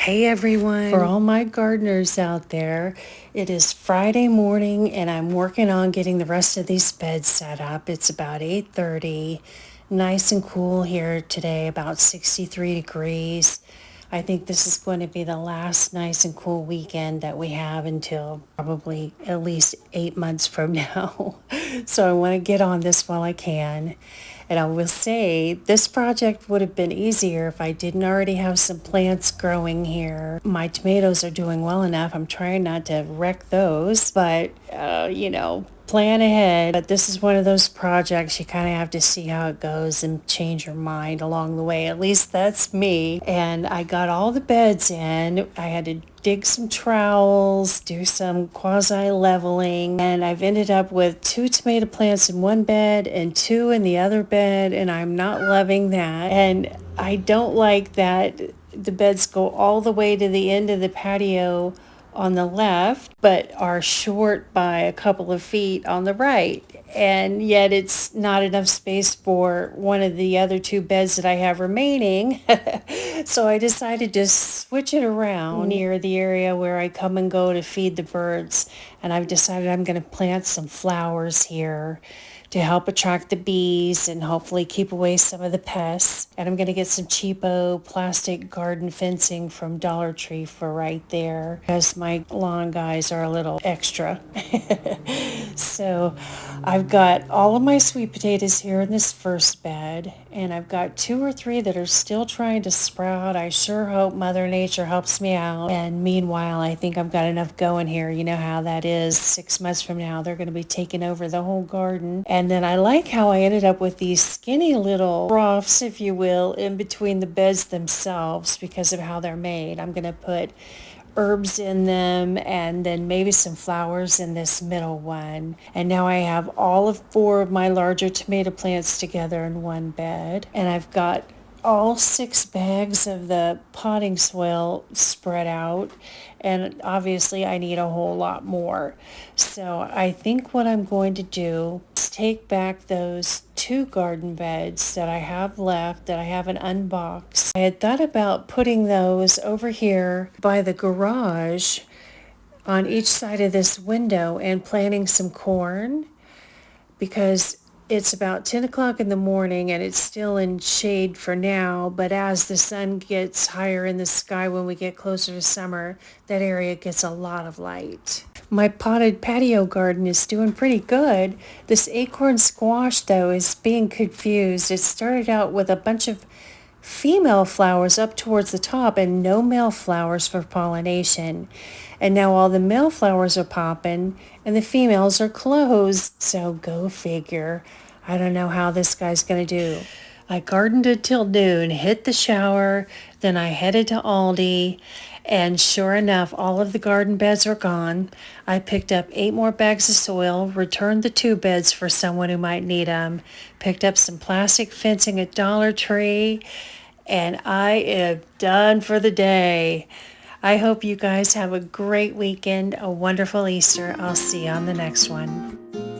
Hey everyone. For all my gardeners out there, it is Friday morning and I'm working on getting the rest of these beds set up. It's about 8:30. Nice and cool here today, about 63 degrees. I think this is going to be the last nice and cool weekend that we have until probably at least 8 months from now. So I want to get on this while I can. And I will say this project would have been easier if I didn't already have some plants growing here. My tomatoes are doing well enough. I'm trying not to wreck those, but plan ahead. But this is one of those projects you kind of have to see how it goes and change your mind along the way. At least that's me. And I got all the beds in. I had to dig some trowels, do some quasi-leveling, and I've ended up with 2 tomato plants in one bed and 2 in the other bed, and I'm not loving that. And I don't like that the beds go all the way to the end of the patio on the left, but are short by a couple of feet on the right. And yet it's not enough space for one of the other 2 beds that I have remaining. So I decided to switch it around near the area where I come and go to feed the birds. And I've decided I'm going to plant some flowers here to help attract the bees and hopefully keep away some of the pests. And I'm going to get some cheapo plastic garden fencing from Dollar Tree for right there, because my lawn guys are a little extra. So I've got all of my sweet potatoes here in this first bed, and I've got 2 or 3 that are still trying to sprout. I sure hope Mother Nature helps me out. And meanwhile, I think I've got enough going here. You know how that is. 6 months from now, they're going to be taking over the whole garden. And then I like how I ended up with these skinny little troughs, if you will, in between the beds themselves because of how they're made. I'm going to put herbs in them and then maybe some flowers in this middle one. And now I have all of 4 of my larger tomato plants together in one bed. And I've got all 6 bags of the potting soil spread out, and obviously I need a whole lot more. So I think what I'm going to do is take back those 2 garden beds that I have left that I haven't unboxed. I had thought about putting those over here by the garage on each side of this window and planting some corn, because it's about 10 o'clock in the morning and it's still in shade for now, but as the sun gets higher in the sky when we get closer to summer, that area gets a lot of light. My potted patio garden is doing pretty good. This acorn squash, though, is being confused. It started out with a bunch of female flowers up towards the top and no male flowers for pollination. And now all the male flowers are popping and the females are closed. So go figure. I don't know how this guy's going to do. I gardened until noon, hit the shower, then I headed to Aldi, and sure enough, all of the garden beds are gone. I picked up 8 more bags of soil, returned the 2 beds for someone who might need them, picked up some plastic fencing at Dollar Tree, and I am done for the day. I hope you guys have a great weekend, a wonderful Easter. I'll see you on the next one.